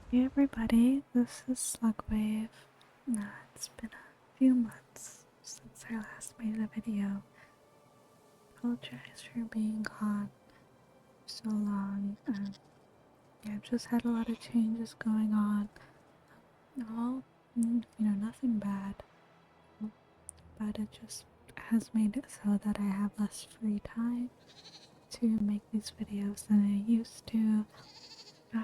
Hey everybody, this is Slugwave. It's been a few months since I last made a video. Apologize for being gone for so long. Yeah, I've just had a lot of changes going on. All, nothing bad, but it just has made it so that I have less free time to make these videos than I used to. Uh,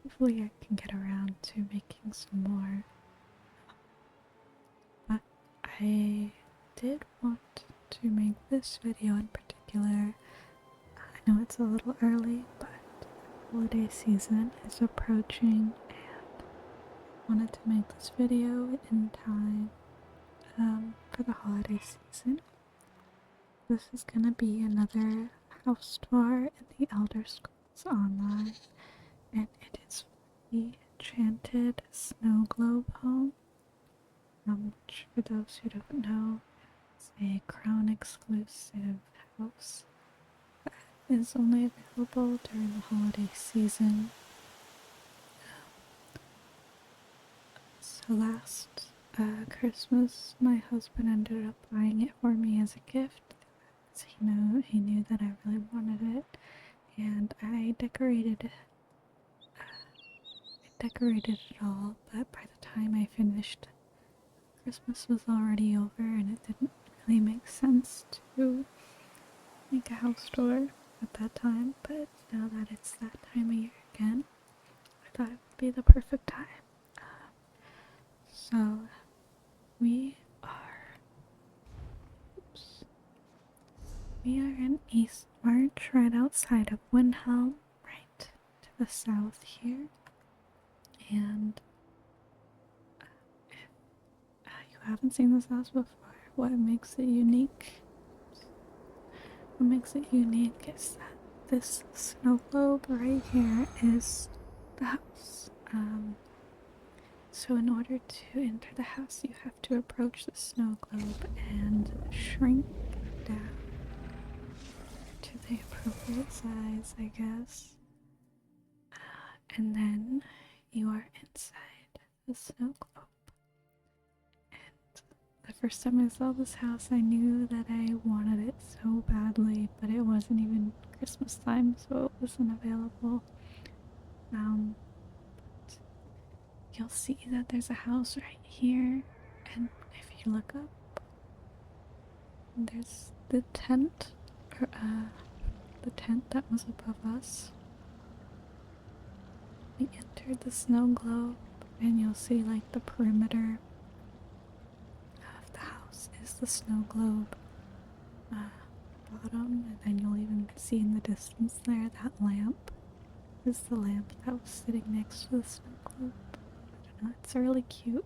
Hopefully I can get around to making some more. But I did want to make this video in particular. I know it's a little early, but holiday season is approaching and I wanted to make this video in time for the holiday season. This is gonna be another house tour in the Elder Scrolls Online, and it is the Enchanted Snow Globe home, which for those who don't know is a Crown exclusive house that is only available during the holiday season. So last Christmas, my husband ended up buying it for me as a gift. He knew that I really wanted it, and I decorated it all. But by the time I finished, Christmas was already over, and it didn't really make sense to make a house tour at that time. But now that it's that time of year again, I thought it would be the perfect time. So we are, we are in East March, right outside of Windhelm, right to the south here. And if you haven't seen this house before, what makes it unique? What makes it unique is that this snow globe right here is the house. So in order to enter the house, you have to approach the snow globe and shrink down to the appropriate size, I guess. And then you are inside the snow globe. And the first time I saw this house, I knew that I wanted it so badly, but it wasn't even Christmas time, so it wasn't available. But you'll see that there's a house right here, and if you look up, there's the tent, or the tent that was above us. We entered the snow globe, and you'll see like the perimeter of the house is the snow globe bottom, and then you'll even see in the distance there that lamp is the lamp that was sitting next to the snow globe. I don't know, it's really cute.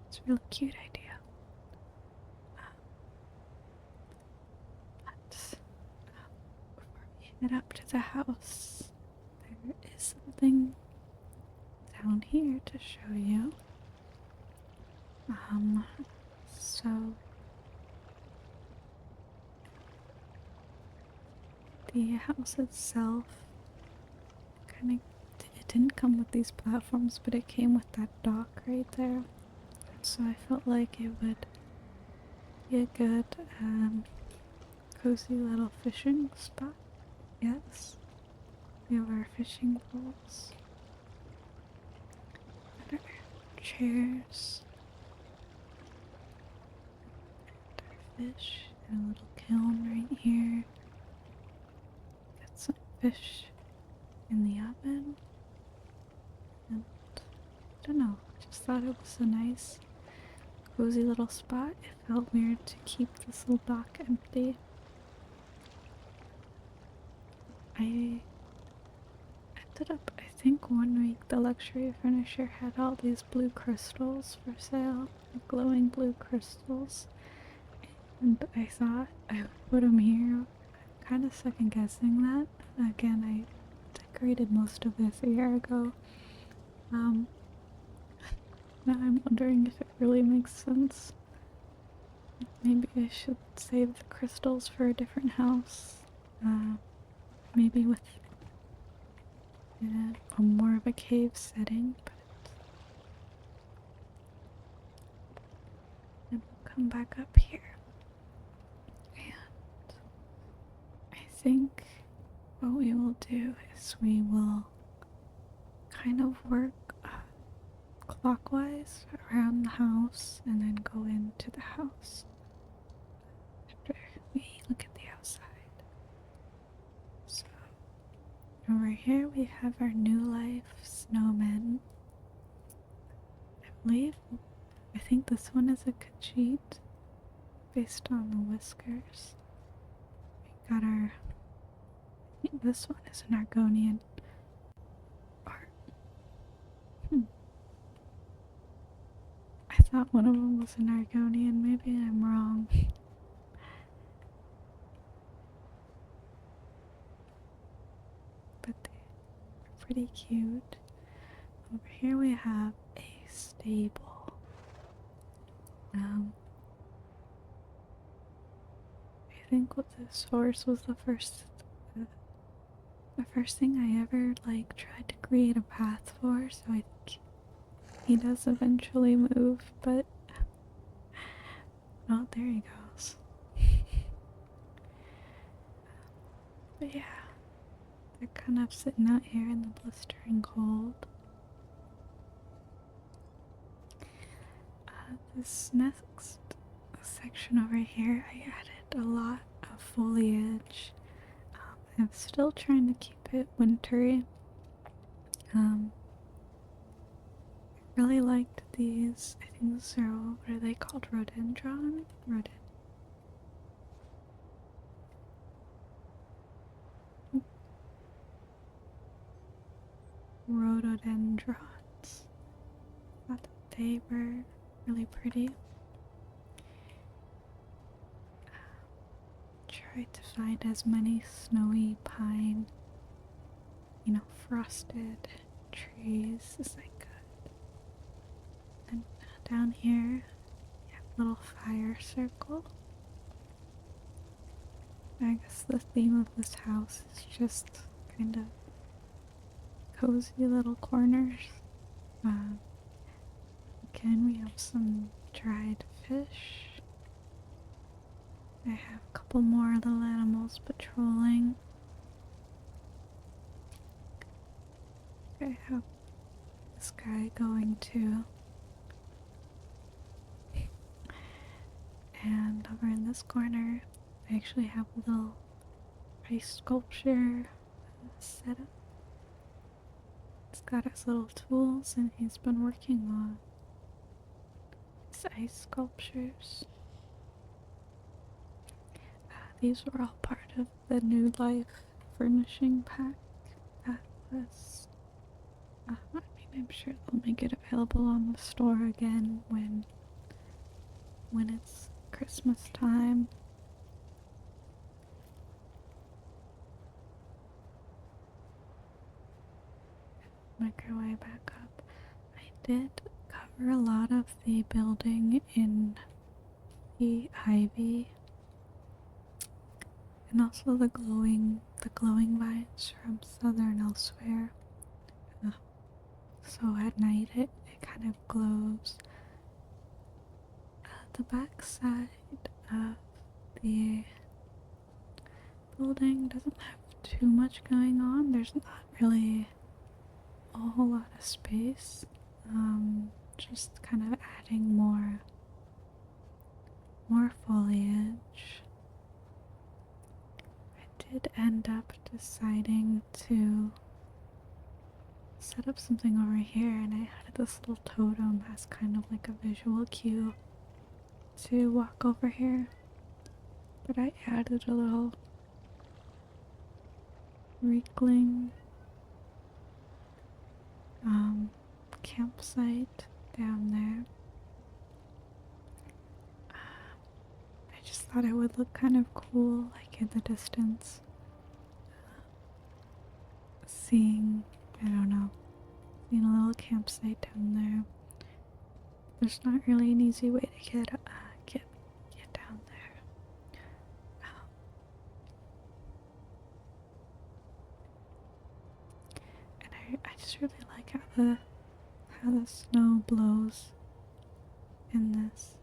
It's a really cute idea. But before we head up to the house, there is something down here to show you. So the house itself it didn't come with these platforms, but it came with that dock right there. So I felt like it would be a good cozy little fishing spot. Yes, we have our fishing poles, and our chairs, and our fish, and a little kiln right here. Got some fish in the oven, and I don't know, just thought it was a nice cozy little spot. It felt weird to keep this little dock empty. I ended up, I think one week the luxury furnisher had all these blue crystals for sale, glowing blue crystals, and I thought I would put them here. Kind of second guessing that. Again, I decorated most of this a year ago. Now I'm wondering if it really makes sense. Maybe I should save the crystals for a different house. Maybe with in a more of a cave setting, but then we'll come back up here. And I think what we will do is we will kind of work clockwise around the house and then go into the house after we look at the outside. So over here we have our new life snowmen. I think this one is a Khajiit based on the whiskers. We got our, I think this one is an Argonian. Or, I thought one of them was an Argonian, maybe I'm wrong. But they're pretty cute. Over here we have a stable. I think with this horse was the first thing I ever tried to create a path for, so I think he does eventually move, but oh, there he goes. But yeah, they're kind of sitting out here in the blistering cold. This next section over here, I added a lot of foliage. I'm still trying to keep it wintry. I really liked these. I think these are, what are they called? Rhododendron? Rhododendrons. Thought that they were really pretty. Tried to find as many snowy pine, frosted trees as I could. And down here, a little fire circle. I guess the theme of this house is just kind of cozy little corners. Again, we have some dried fish. I have a couple more little animals patrolling. I have this guy going too. And over in this corner, I actually have a little ice sculpture set up. It's got his little tools and he's been working on his ice sculptures. These were all part of the New Life furnishing pack that was, I'm sure they'll make it available on the store again when it's Christmas time. Make our way back up. I did cover a lot of the building in the ivy. And also the glowing vines from Southern Elsewhere. So at night it kind of glows. The back side of the building doesn't have too much going on. There's not really a whole lot of space. Just kind of adding more foliage. I did end up deciding to set up something over here, and I added this little totem as kind of like a visual cue to walk over here. But I added a little Reekling campsite down there. I just thought it would look kind of cool, like in the distance. Seeing a little campsite down there. There's not really an easy way to get down there. And just really like how the snow blows in this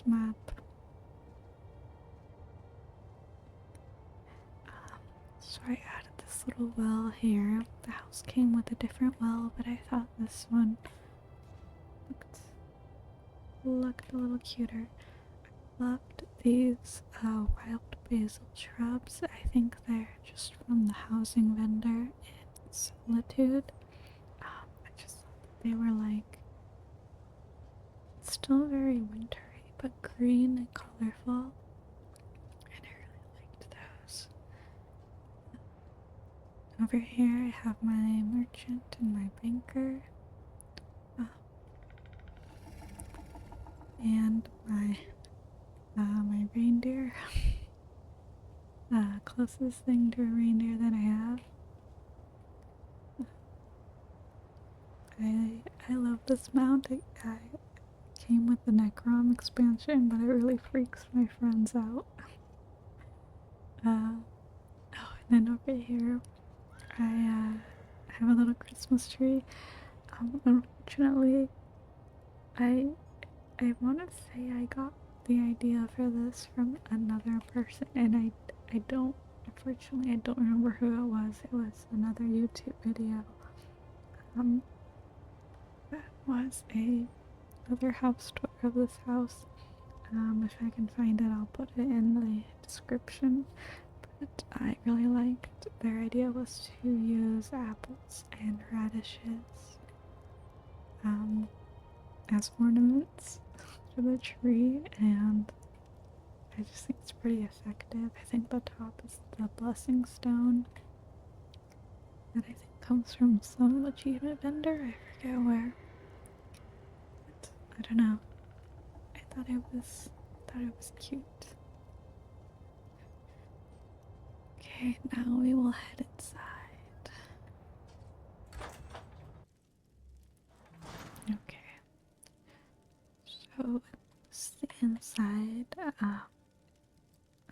map. So I added this little well here. The house came with a different well, but I thought this one looked a little cuter. I loved these wild basil shrubs. I think they're just from the housing vendor in Solitude. I just thought that they were like still very wintry, but green and colorful, and I really liked those. Over here, I have my merchant and my banker, and my reindeer. Closest thing to a reindeer that I have. I love this mount. I came with the Necrom expansion, but it really freaks my friends out. Oh, and then over here, I have a little Christmas tree. Unfortunately, I want to say I got the idea for this from another person, and I don't, unfortunately, I don't remember who it was. It was another YouTube video. That was another house tour of this house. If I can find it, I'll put it in the description. But I really liked their idea was to use apples and radishes as ornaments for the tree, and I just think it's pretty effective. I think the top is the blessing stone that I think comes from some achievement vendor. I forget where. But I don't know. I thought it was cute. Okay, now we will head inside. Okay. So it's the inside.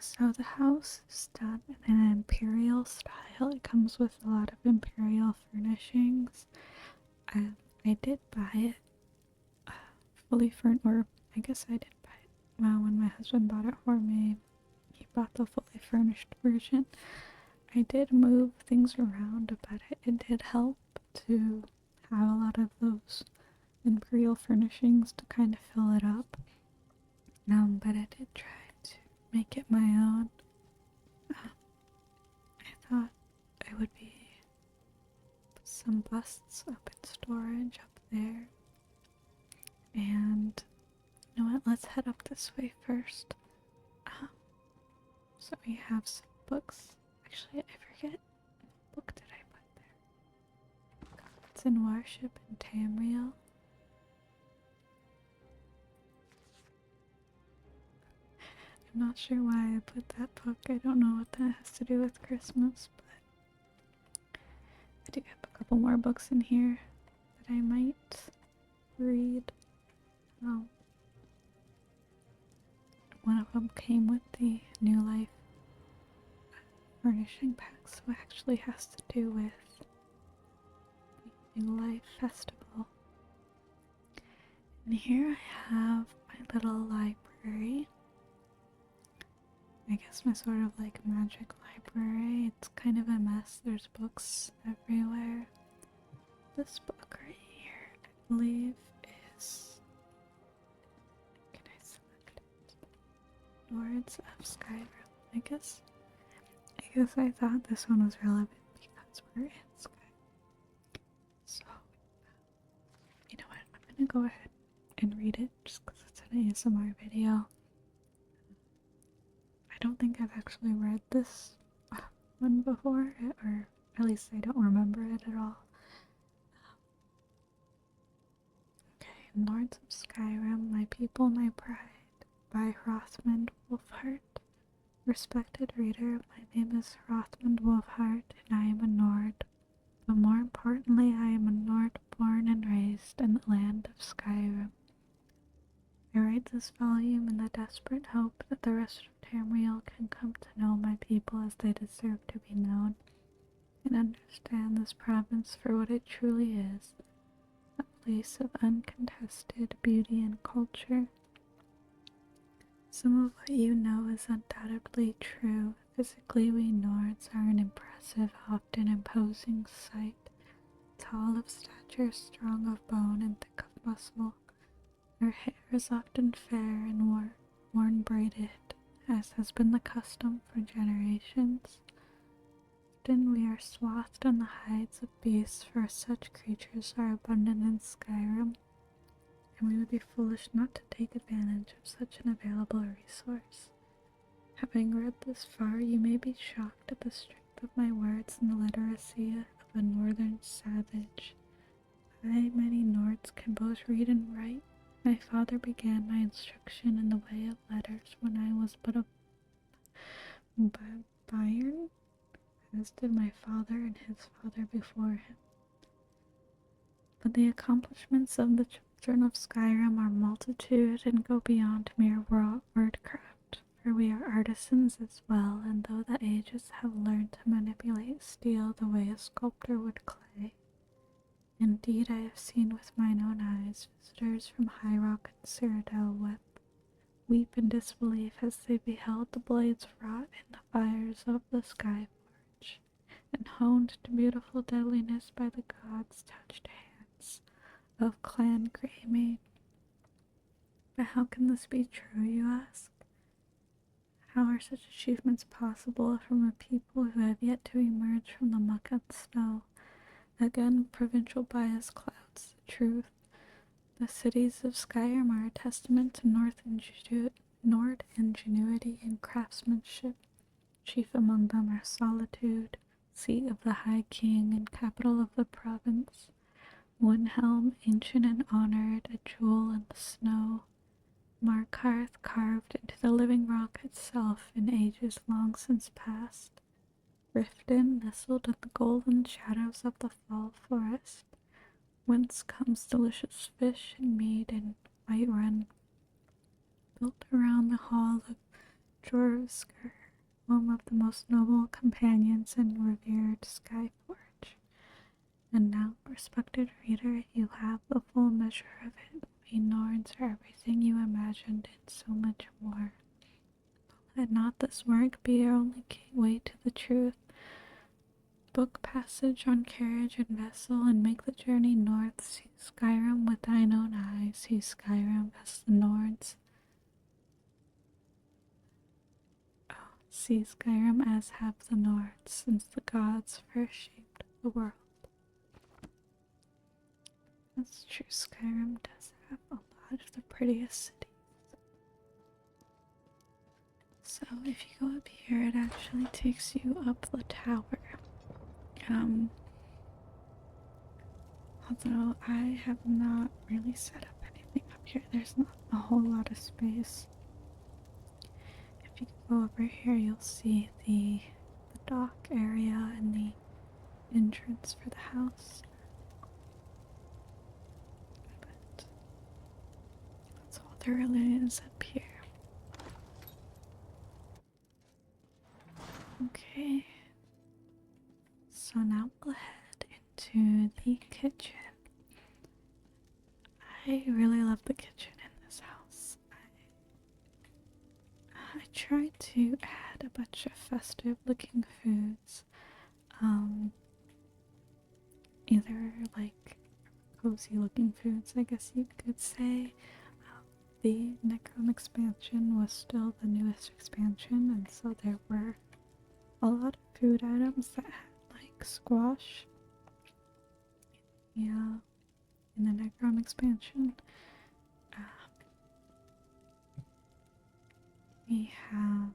So the house is done in an imperial style. It comes with a lot of imperial furnishings. I did buy it fully furnished, or I guess I did buy it when my husband bought it for me. He bought the fully furnished version. I did move things around, but it did help to have a lot of those imperial furnishings to kind of fill it up. But I did try to make it my own. I thought I would be some busts up in storage up there. And you know what? Let's head up this way first. So we have some books. Actually, I forget what book did I put there. It's in Worship and Tamriel. I'm not sure why I put that book. I don't know what that has to do with Christmas, but I do have a couple more books in here that I might read. One of them came with the New Life furnishing pack, so it actually has to do with the New Life Festival. And here I have my little library. I guess my sort of like magic library. It's kind of a mess. There's books everywhere. This book right here, I believe, is. Can I select it? Lords of Skyrim. I guess I thought this one was relevant because we're in Skyrim. So, you know what? I'm gonna go ahead and read it just because it's an ASMR video. I don't think I've actually read this one before, or at least I don't remember it at all. Okay, Lords of Skyrim, My People, My Pride, by Hrothmund Wolfheart. Respected reader, my name is Hrothmund Wolfheart, and I am a Nord. But more importantly, I am a Nord born and raised in the land of Skyrim. I write this volume in the desperate hope that the rest of Tamriel can come to know my people as they deserve to be known. and understand this province for what it truly is, a place of uncontested beauty and culture. Some of what you know is undoubtedly true. Physically, we Nords are an impressive, often imposing sight. Tall of stature, strong of bone, and thick of muscle. Our hair is often fair and worn braided, as has been the custom for generations. Often we are swathed in the hides of beasts, for such creatures are abundant in Skyrim, and we would be foolish not to take advantage of such an available resource. Having read this far, you may be shocked at the strength of my words and the literacy of a northern savage. I, many Nords, can both read and write. My father began my instruction in the way of letters when I was but a bairn, as did my father and his father before him. But the accomplishments of the children of Skyrim are multitude and go beyond mere wordcraft, for we are artisans as well, and though the ages have learned to manipulate steel the way a sculptor would clay, indeed I have seen with mine own eyes visitors from High Rock and Cyrodiil weep in disbelief as they beheld the blades wrought in the fires of the Skyforge, and honed to beautiful deadliness by the gods' touched hands of Clan Greymane. But how can this be true, you ask? How are such achievements possible from a people who have yet to emerge from the muck and snow? Again, provincial bias clouds the truth. The cities of Skyrim are a testament to Nord ingenuity and craftsmanship. Chief among them are Solitude, seat of the High King and capital of the province, Windhelm, ancient and honored, a jewel in the snow, Markarth, carved into the living rock itself in ages long since past, Riften, nestled in the golden shadows of the fall forest, whence comes delicious fish and meat and Whiterun, built around the hall of Jorvskr, home of the most noble companions and revered Skyforge. And now, respected reader, you have the full measure of it. We Norns are everything you imagined and so much more. Let not this work be your only gateway to the truth. Book passage on carriage and vessel, and make the journey north. See Skyrim with thine own eyes. See Skyrim as the Nords. See Skyrim as have the Nords, since the gods first shaped the world. That's true, Skyrim does have a lot of the prettiest cities. So if you go up here, it actually takes you up the tower. Although I have not really set up anything up here, there's not a whole lot of space. If you go over here, you'll see the dock area and the entrance for the house. But that's all there really is up here. Okay. So now we'll head into the kitchen. I really love the kitchen in this house. I tried to add a bunch of festive looking foods. Either like cozy looking foods, I guess you could say. The Necron expansion was still the newest expansion, and so there were a lot of food items that had like squash. Yeah, in the Necron expansion. We have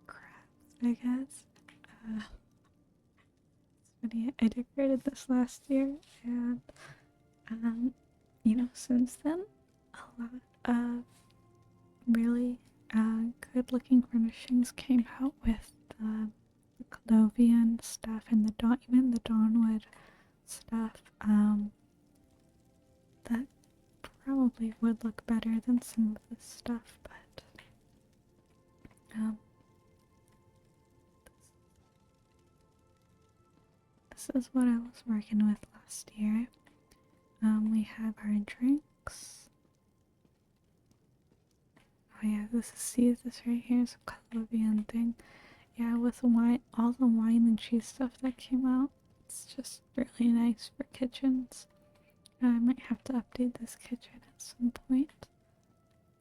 crabs, I guess. It's funny, I decorated this last year, and since then, a lot of really good looking furnishings came out with the Clovian stuff and even the Dawnwood stuff. That probably would look better than some of this stuff, but this is what I was working with last year. We have our drinks. Oh yeah, see this right here is a Colombian thing. Yeah, with the wine, all the wine and cheese stuff that came out, it's just really nice for kitchens. I might have to update this kitchen at some point.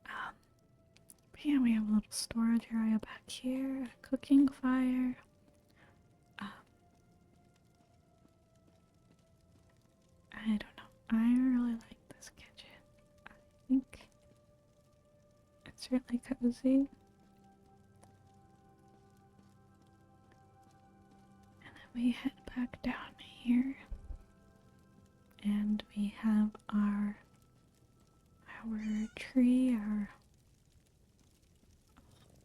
But yeah, we have a little storage area back here, a cooking fire. I don't know. I really like this kitchen. I think it's really cozy. And then we head back down here. And we have our tree, our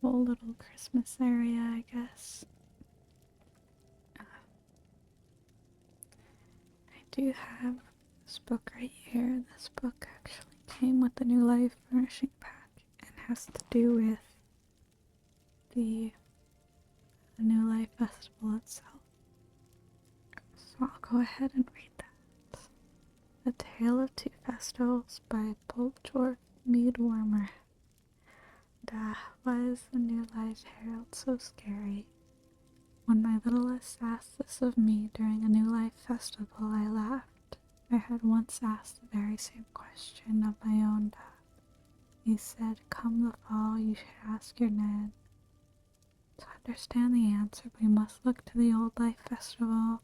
whole little Christmas area, I guess. I do have this book right here. This book actually came with the New Life furnishing pack and has to do with the New Life Festival itself. So I'll go ahead and read that. A Tale of Two Festivals by Boltdorf Meadwormer. Why is the New Life Herald so scary? When my littlest asked this of me during a New Life festival, I laughed. I had once asked the very same question of my own dad. He said, come the fall, you should ask your Nan. To understand the answer, we must look to the Old Life Festival,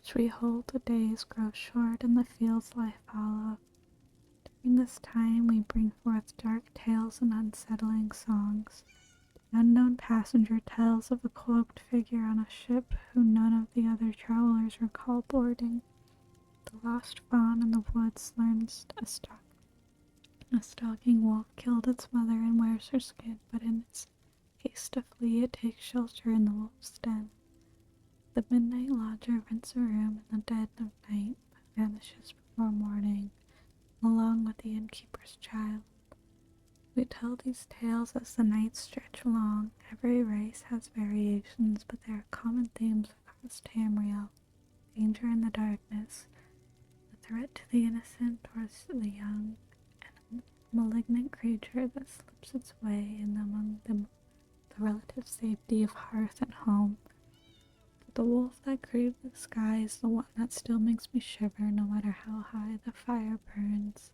which we hold the days grow short and the fields lie fallow. During this time, we bring forth dark tales and unsettling songs. The unknown passenger tells of a cloaked figure on a ship who none of the other travelers recall boarding. The lost fawn in the woods learns a stalking wolf killed its mother and wears her skin, but in its haste to flee, it takes shelter in the wolf's den. The midnight lodger rents a room in the dead of night, but vanishes before morning, along with the innkeeper's child. We tell these tales as the nights stretch long. Every race has variations, but there are common themes across Tamriel. Danger in the darkness, the threat to the innocent or the young, and a malignant creature that slips its way in among the relative safety of hearth and home. But the wolf that craved the sky is the one that still makes me shiver no matter how high the fire burns.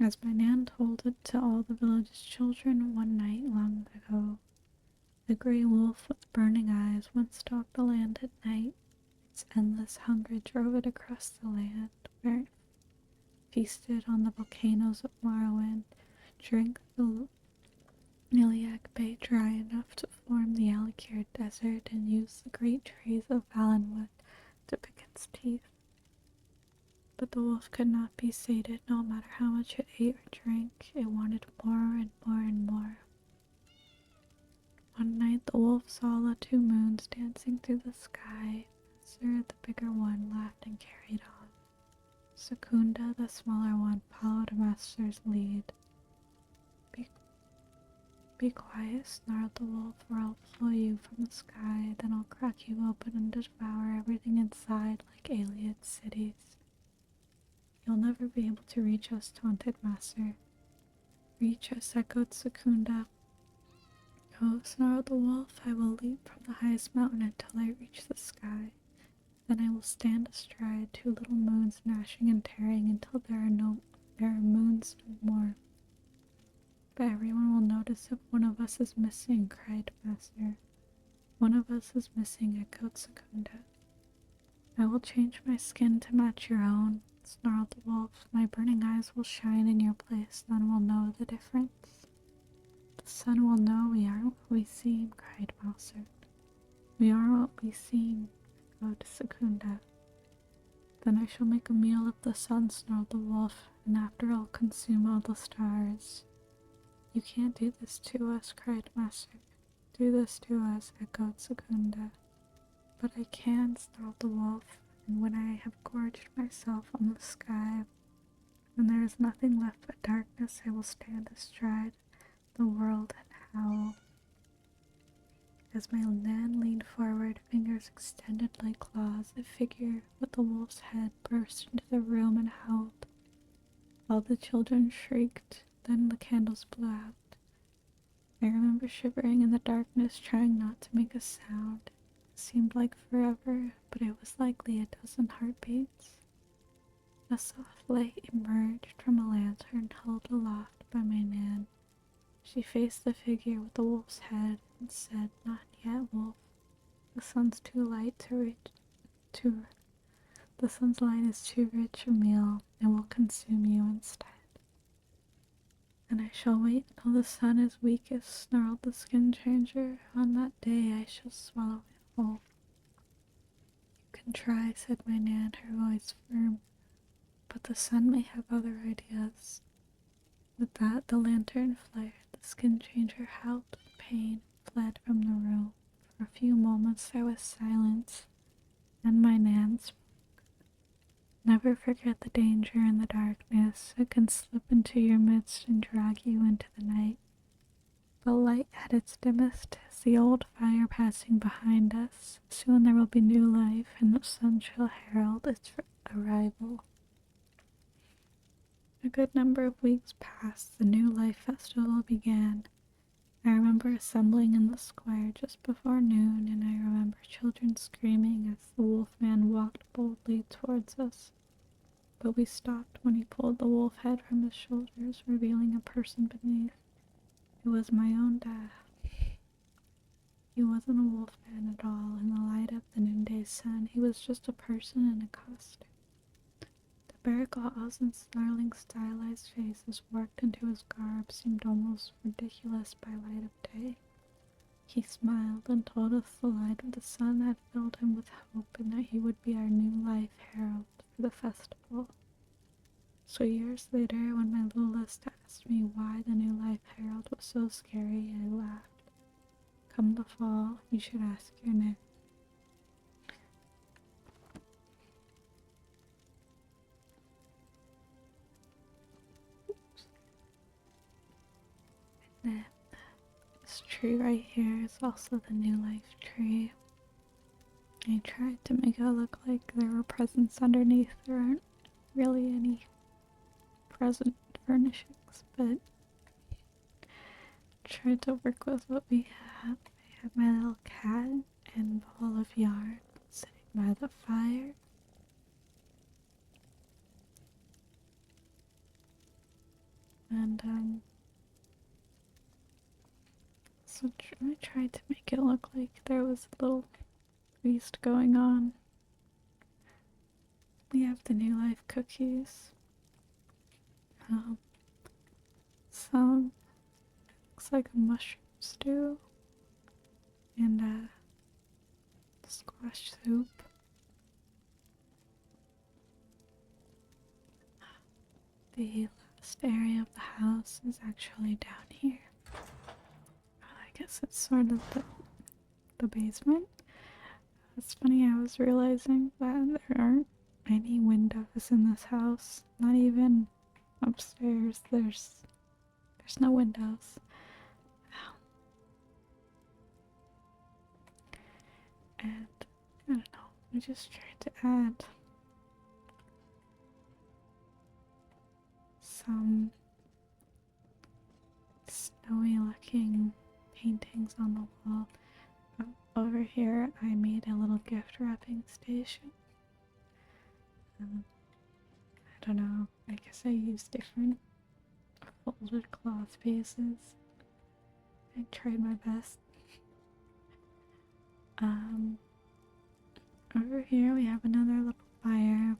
As my Nan told it to all the village's children one night long ago, the grey wolf with burning eyes once stalked the land at night. Its endless hunger drove it across the land, where it feasted on the volcanoes of Morrowind, drank the Iliac Bay dry enough to form the Alikir Desert, and used the great trees of Valenwood to pick its teeth. But the wolf could not be sated no matter how much it ate or drank. It wanted more and more and more. One night the wolf saw the two moons dancing through the sky. Sir, the bigger one, laughed and carried on. Secunda, the smaller one, followed a master's lead. Be quiet, snarled the wolf, or I'll pull you from the sky, then I'll crack you open and devour everything inside like alien cities. You'll never be able to reach us, taunted Master. Reach us, echoed Secunda. Oh, snarled the wolf, I will leap from the highest mountain until I reach the sky. Then I will stand astride two little moons gnashing and tearing until there are moons no more. But everyone will notice if one of us is missing, cried Master. One of us is missing, echoed Secunda. I will change my skin to match your own, snarled the wolf. My burning eyes will shine in your place, then we'll know the difference. The sun will know we aren't what we seem, cried Mouser. We are what we seem, echoed Secunda. Then I shall make a meal of the sun, snarled the wolf, and after I'll consume all the stars. You can't do this to us, cried Master. Do this to us, echoed Secunda. But I can, snarled the wolf, and when I have gorged myself on the sky, when there is nothing left but darkness, I will stand astride the world and howl. As my nan leaned forward, fingers extended like claws, a figure with a wolf's head burst into the room and howled. All the children shrieked, then the candles blew out. I remember shivering in the darkness, trying not to make a sound. It seemed like forever, but it was likely a dozen heartbeats. A soft light emerged from a lantern held aloft by my nan. She faced the figure with the wolf's head and said, "Not yet, wolf. The sun's too light to reach to the sun's light is too rich a meal and will consume you instead." "And I shall wait until the sun is weakest," snarled the skin changer. "On that day I shall swallow it whole." "You can try," said my nan, her voice firm, "but the sun may have other ideas." With that, the lantern flared. The skin changer howled with pain, fled from the room. For a few moments there was silence, and my nan spoke. "Never forget the danger in the darkness. It can slip into your midst and drag you into the night. The light at its dimmest is the old fire passing behind us. Soon there will be new life, and the sun shall herald its arrival." A good number of weeks passed. The New Life Festival began. I remember assembling in the square just before noon, and I remember children screaming as the wolfman walked boldly towards us. But we stopped when he pulled the wolf head from his shoulders, revealing a person beneath. It was my own dad. He wasn't a wolfman at all. In the light of the noonday sun, he was just a person in a costume. The bear claws and snarling stylized faces worked into his garb seemed almost ridiculous by light of day. He smiled and told us the light of the sun had filled him with hope and that he would be our new life herald for the festival. So years later, when my littlest asked me why the new life herald was so scary, I laughed. Come the fall, you should ask your Nick. And then this tree right here is also the new life tree. I tried to make it look like there were presents underneath. There aren't really any present furnishings, but tried to work with what we have. I have my little cat and ball of yarn sitting by the fire. And so I tried to make it look like there was a little feast going on. We have the new life cookies. Some looks like a mushroom stew and squash soup. The last area of the house is actually down here. I guess it's sort of the basement. It's funny, I was realizing that there aren't any windows in this house. Not even upstairs. There's no windows. And I don't know, I just tried to add some snowy looking paintings on the wall. Over here I made a little gift wrapping station. I don't know, I guess I used different folded cloth pieces. I tried my best. Over here we have another little fire.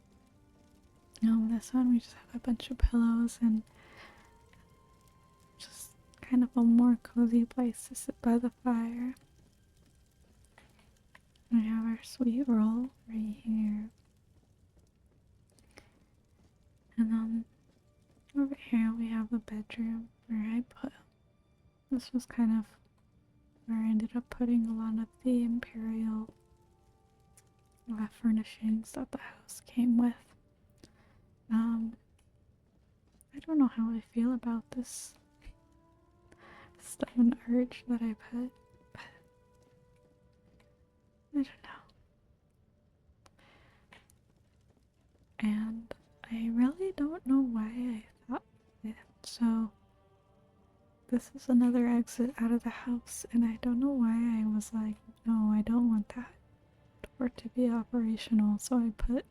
This one we just have a bunch of pillows and just kind of a more cozy place to sit by the fire. We have our sweet roll right here. And over here we have a bedroom where this was kind of where I ended up putting a lot of the imperial furnishings that the house came with. I don't know how I feel about this stone arch that I put, but I don't know. And I really don't know why I thought it. So this is another exit out of the house, and I don't know why I was like, no, I don't want that door to be operational. So I put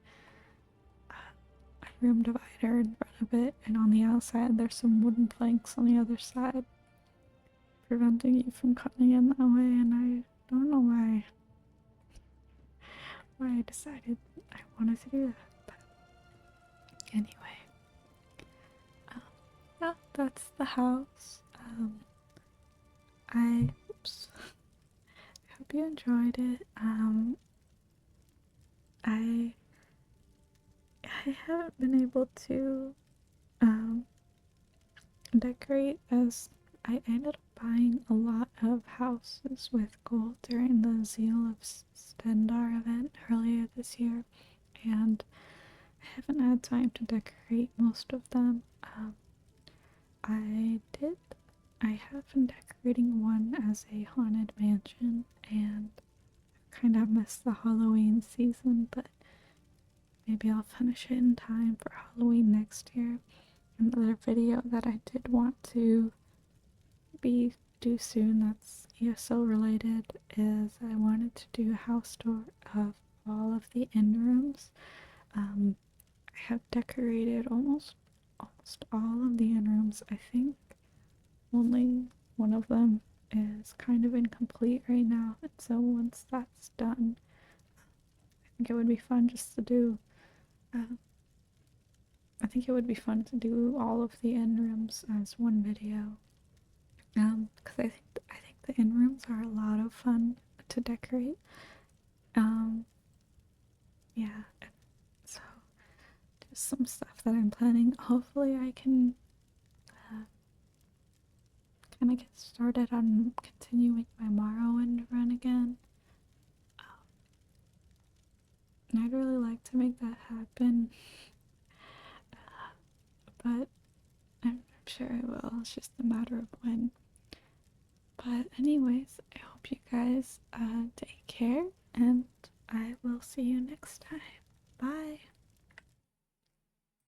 a room divider in front of it, and on the outside there's some wooden planks on the other side, preventing you from coming in that way. And I don't know why I decided I wanted to do that. But anyway, yeah, that's the house. I oops. I hope you enjoyed it. I I haven't been able to um decorate as I ended up buying a lot of houses with gold during the Zeal of Stendar event earlier this year, and I haven't had time to decorate most of them. I did. I have been decorating one as a haunted mansion, and kind of missed the Halloween season, but maybe I'll finish it in time for Halloween next year. Another video that I did want to be do soon that's ESO related is I wanted to do a house tour of all of the end rooms. I have decorated almost all of the end rooms. I think only one of them is kind of incomplete right now, and so once that's done, I think it would be fun just to do. Uh, I think it would be fun to do all of the end rooms as one video. Because I think the in rooms are a lot of fun to decorate. Um, yeah. So just some stuff that I'm planning. Hopefully, I can kind of get started on continuing my Morrowind run again. And I'd really like to make that happen, but I'm sure I will. It's just a matter of when. But anyways, I hope you guys take care, and I will see you next time. Bye.